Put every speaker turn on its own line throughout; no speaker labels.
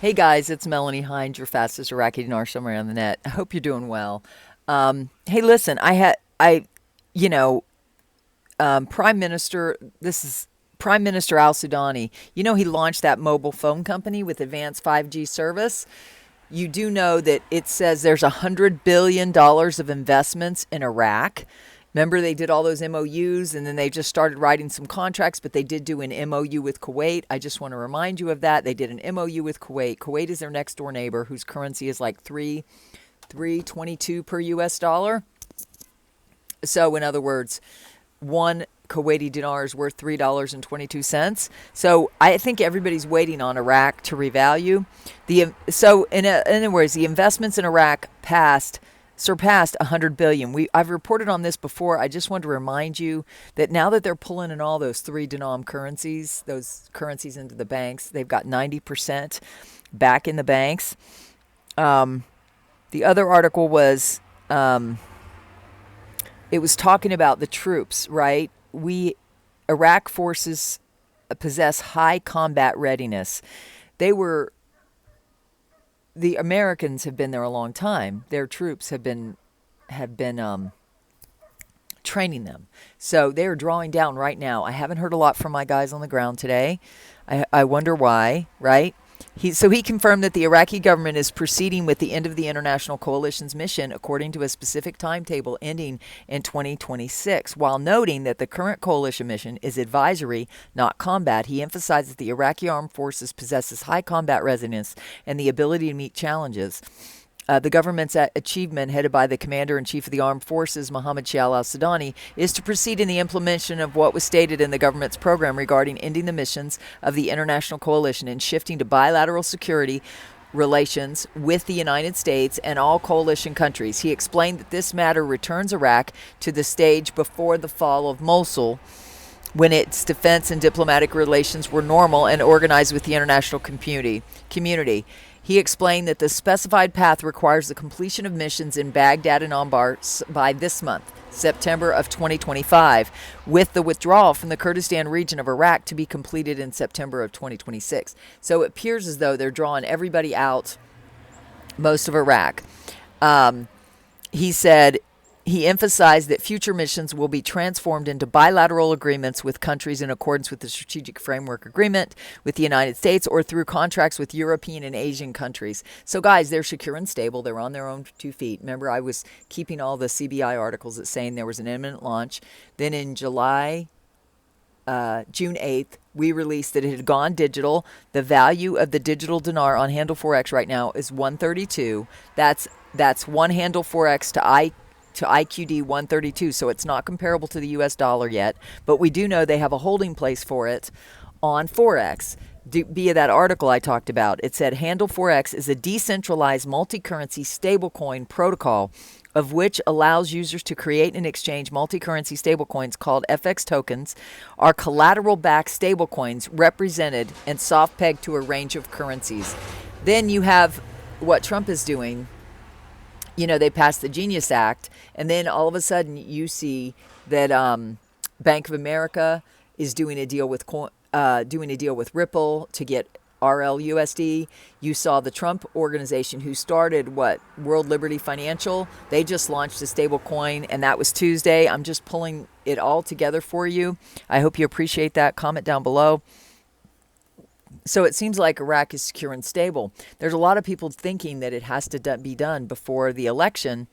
Hey guys, it's Melanie Hinds, your fastest Iraqi Dinar somewhere on the net. I hope you're doing well. Hey, listen, you know, Prime Minister, this is Prime Minister Al Sudani. He launched that mobile phone company with advanced 5G service. You do know that it says there's $100 billion of investments in Iraq. Remember, they did all those MOUs and then they just started writing some contracts, but they did do an MOU with Kuwait. I just want to remind you of that. They did an MOU with Kuwait. Kuwait is their next door neighbor whose currency is like 322 per US dollar. So, in other words, one Kuwaiti dinar is worth $3.22. So I think everybody's waiting on Iraq to revalue. In other words, the investments in Iraq surpassed 100 billion. I've reported on this before. I just want to remind you that now that they're pulling in all those three denom currencies, those currencies into the banks, they've got 90% back in the banks. The other article was it was talking about the troops, right? Iraq forces possess high combat readiness. The Americans have been there a long time. Their troops have been training them. So they're drawing down right now. I haven't heard a lot from my guys on the ground today. I wonder why, right? He confirmed that the Iraqi government is proceeding with the end of the international coalition's mission according to a specific timetable ending in 2026. While noting that the current coalition mission is advisory, not combat, he emphasized that the Iraqi armed forces possesses high combat readiness and the ability to meet challenges. The government's achievement, headed by the Commander-in-Chief of the Armed Forces, Mohammed Shial al-Sudani, is to proceed in the implementation of what was stated in the government's program regarding ending the missions of the international coalition and shifting to bilateral security relations with the United States and all coalition countries. He explained that this matter returns Iraq to the stage before the fall of Mosul, when its defense and diplomatic relations were normal and organized with the international community. He explained that the specified path requires the completion of missions in Baghdad and Anbar by this month, September of 2025, with the withdrawal from the Kurdistan region of Iraq to be completed in September of 2026. So it appears as though they're drawing everybody out, most of Iraq. He said he emphasized that future missions will be transformed into bilateral agreements with countries in accordance with the Strategic Framework Agreement with the United States or through contracts with European and Asian countries. So, guys, they're secure and stable. They're on their own 2 feet. Remember, I was keeping all the CBI articles that saying there was an imminent launch. Then in June 8th, we released that it had gone digital. The value of the digital dinar on Handle Forex right now is 132. That's one Handle Forex to IQD 132, so it's not comparable to the US dollar yet, but we do know they have a holding place for it on Forex. Via that article I talked about, it said Handle Forex is a decentralized multi-currency stablecoin protocol of which allows users to create and exchange multi-currency stablecoins called FX tokens, are collateral-backed stablecoins represented and soft-pegged to a range of currencies. Then you have what Trump is doing. They passed the Genius Act, and then all of a sudden you see that Bank of America is doing a deal with Ripple to get RLUSD. You saw the Trump organization who started World Liberty Financial. They just launched a stable coin, and that was Tuesday. I'm just pulling it all together for you. I hope you appreciate that. Comment down below. So it seems like Iraq is secure and stable. There's a lot of people thinking that it has to be done before the election,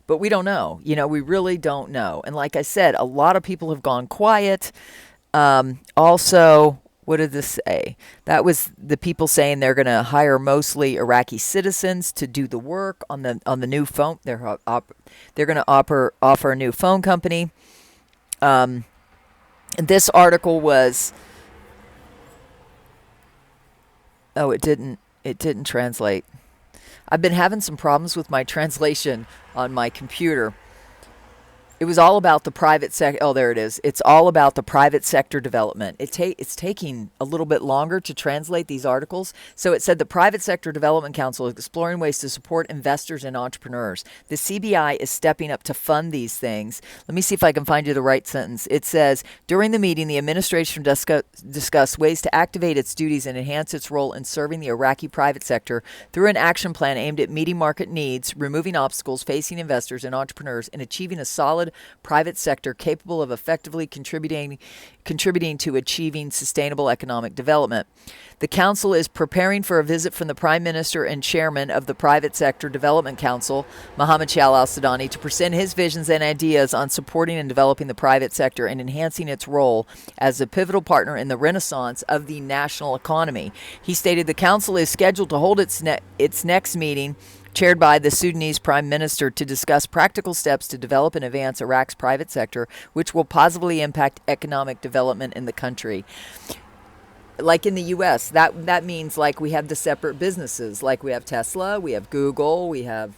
but we don't know. We really don't know. And like I said, a lot of people have gone quiet. Also, what did this say? That was the people saying they're going to hire mostly Iraqi citizens to do the work on the new phone. They're going to offer a new phone company. And this article was. Oh, it didn't translate. I've been having some problems with my translation on my computer. It was all about the private sector. Oh, there it is. It's all about the private sector development. It's taking a little bit longer to translate these articles. So it said the Private Sector Development Council is exploring ways to support investors and entrepreneurs. The CBI is stepping up to fund these things. Let me see if I can find you the right sentence. It says, during the meeting, the administration discussed ways to activate its duties and enhance its role in serving the Iraqi private sector through an action plan aimed at meeting market needs, removing obstacles facing investors and entrepreneurs, and achieving a solid private sector capable of effectively contributing to achieving sustainable economic development. The council is preparing for a visit from the Prime Minister and Chairman of the Private Sector Development Council, Mohammed Shal al-Sudani, to present his visions and ideas on supporting and developing the private sector and enhancing its role as a pivotal partner in the renaissance of the national economy. He stated the council is scheduled to hold its next meeting, chaired by the Sudanese Prime Minister, to discuss practical steps to develop and advance Iraq's private sector, which will positively impact economic development in the country. Like in the U.S., that means like we have the separate businesses, like we have Tesla, we have Google, we have,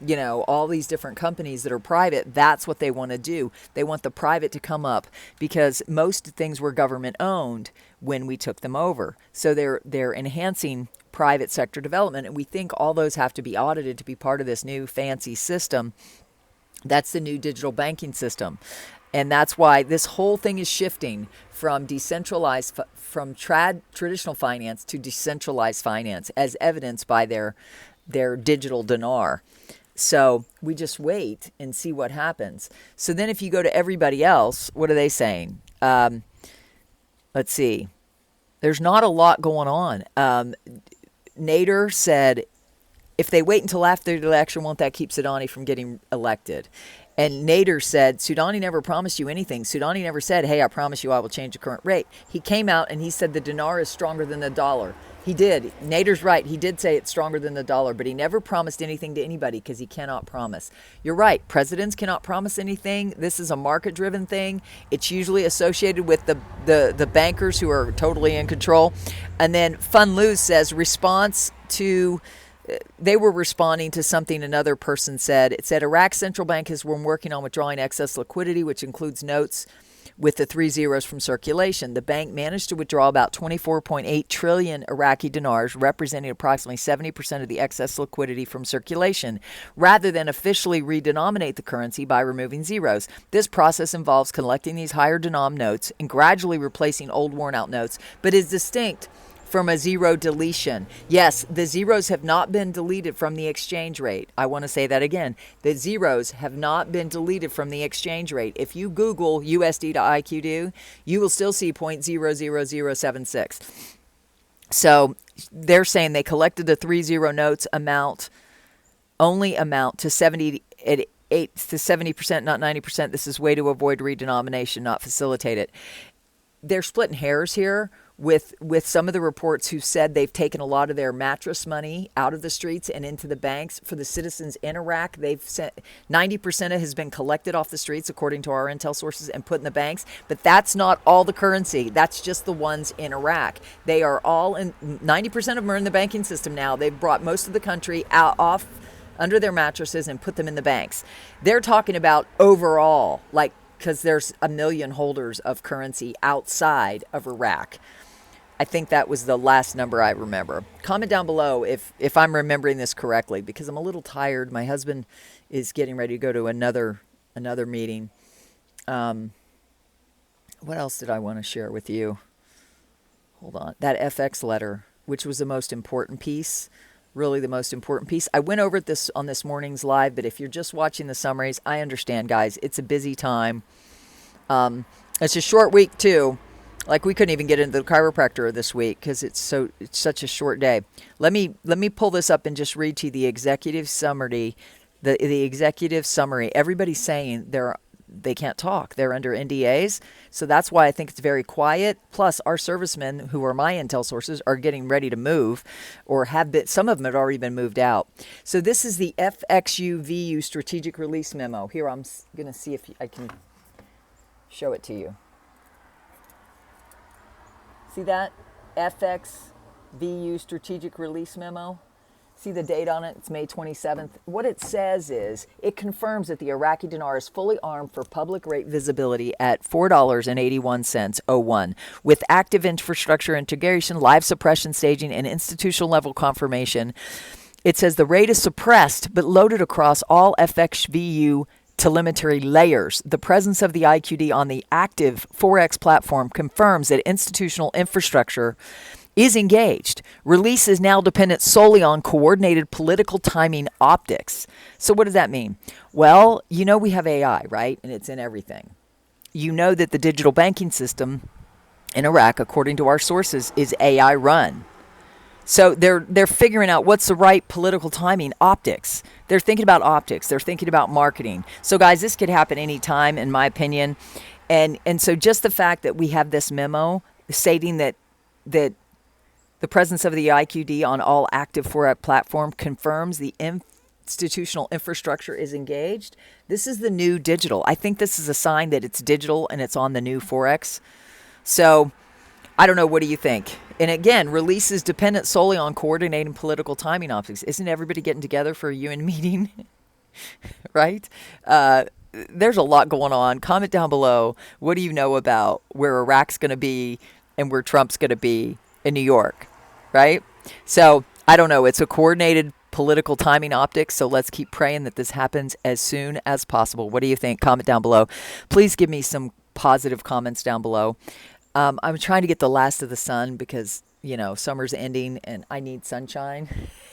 all these different companies that are private. That's what they want to do. They want the private to come up because most things were government owned when we took them over. So they're enhancing private sector development, and we think all those have to be audited to be part of this new fancy system. That's the new digital banking system. And that's why this whole thing is shifting from traditional finance to decentralized finance, as evidenced by their digital dinar. So we just wait and see what happens. So then if you go to everybody else, what are they saying? Let's see. There's not a lot going on. Nader said, if they wait until after the election, won't that keep Sudani from getting elected? And Nader said, Sudani never promised you anything. Sudani never said, hey, I promise you I will change the current rate. He came out and he said the dinar is stronger than the dollar. He did. Nader's right. He did say it's stronger than the dollar, but he never promised anything to anybody because he cannot promise. You're right. Presidents cannot promise anything. This is a market-driven thing. It's usually associated with the bankers who are totally in control. And then Fun Lose says, they were responding to something another person said. It said, Iraq's central bank has been working on withdrawing excess liquidity, which includes notes with the 3 zeros from circulation. The bank managed to withdraw about 24.8 trillion Iraqi dinars, representing approximately 70% of the excess liquidity from circulation, rather than officially redenominate the currency by removing zeros. This process involves collecting these higher denom notes and gradually replacing old worn-out notes, but is distinct from a zero deletion. Yes, the zeros have not been deleted from the exchange rate. I want to say that again. The zeros have not been deleted from the exchange rate. If you Google USD to IQD, you will still see 0.00076. So they're saying they collected the 30 notes only amount to 70% to 70%, not 90%. This is way to avoid redenomination, not facilitate it. They're splitting hairs here with some of the reports who said they've taken a lot of their mattress money out of the streets and into the banks. For the citizens in Iraq, they've sent 90% of it has been collected off the streets, according to our intel sources, and put in the banks. But that's not all the currency. That's just the ones in Iraq. They are all in, 90% of them are in the banking system now. They've brought most of the country off under their mattresses and put them in the banks. They're talking about overall, because there's 1 million holders of currency outside of Iraq. I think that was the last number I remember. Comment down below if I'm remembering this correctly, because I'm a little tired. My husband is getting ready to go to another meeting. What else did I want to share with you? Hold on. That FX letter, which was the most important piece, really the most important piece. I went over this on this morning's live, but if you're just watching the summaries, I understand, guys. It's a busy time. It's a short week, too. We couldn't even get into the chiropractor this week because it's such a short day. Let me pull this up and just read to you the executive summary. The executive summary. Everybody's saying they can't talk. They're under NDAs. So that's why I think it's very quiet. Plus, our servicemen, who are my intel sources, are getting ready to move, or have been. Some of them have already been moved out. So this is the FXU-VU strategic release memo. Here, I'm going to see if I can show it to you. See that? FXVU strategic release memo. See the date on it? It's May 27th. What it says is it confirms that the Iraqi dinar is fully armed for public rate visibility at $4.81.01 with active infrastructure integration, live suppression staging, and institutional level confirmation. It says the rate is suppressed but loaded across all FXVU telemetry layers. The presence of the IQD on the active Forex platform confirms that institutional infrastructure is engaged. Release is now dependent solely on coordinated political timing optics. So what does that mean? Well, you know we have AI, right? And it's in everything. You know that the digital banking system in Iraq, according to our sources, is AI run. So they're figuring out what's the right political timing optics. They're thinking about optics. They're thinking about marketing. So guys, this could happen anytime, in my opinion. And so just the fact that we have this memo stating that the presence of the IQD on all active Forex platform confirms the institutional infrastructure is engaged. This is the new digital. I think this is a sign that it's digital and it's on the new Forex. So I don't know. What do you think? And again, release is dependent solely on coordinating political timing optics. Isn't everybody getting together for a UN meeting? Right? There's a lot going on. Comment down below. What do you know about where Iraq's going to be and where Trump's going to be in New York? Right? So I don't know. It's a coordinated political timing optics. So let's keep praying that this happens as soon as possible. What do you think? Comment down below. Please give me some positive comments down below. I'm trying to get the last of the sun because, you know, summer's ending and I need sunshine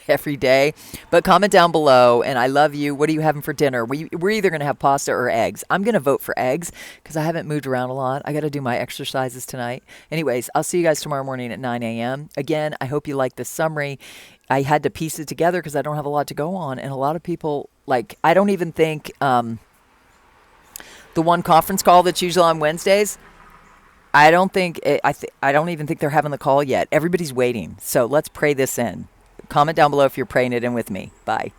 every day. But comment down below, and I love you. What are you having for dinner? We're either going to have pasta or eggs. I'm going to vote for eggs because I haven't moved around a lot. I got to do my exercises tonight. Anyways, I'll see you guys tomorrow morning at 9 a.m. Again, I hope you like this summary. I had to piece it together because I don't have a lot to go on. And a lot of people, like, I don't even think the one conference call that's usually on Wednesdays, I don't even think they're having the call yet. Everybody's waiting. So let's pray this in. Comment down below if you're praying it in with me. Bye.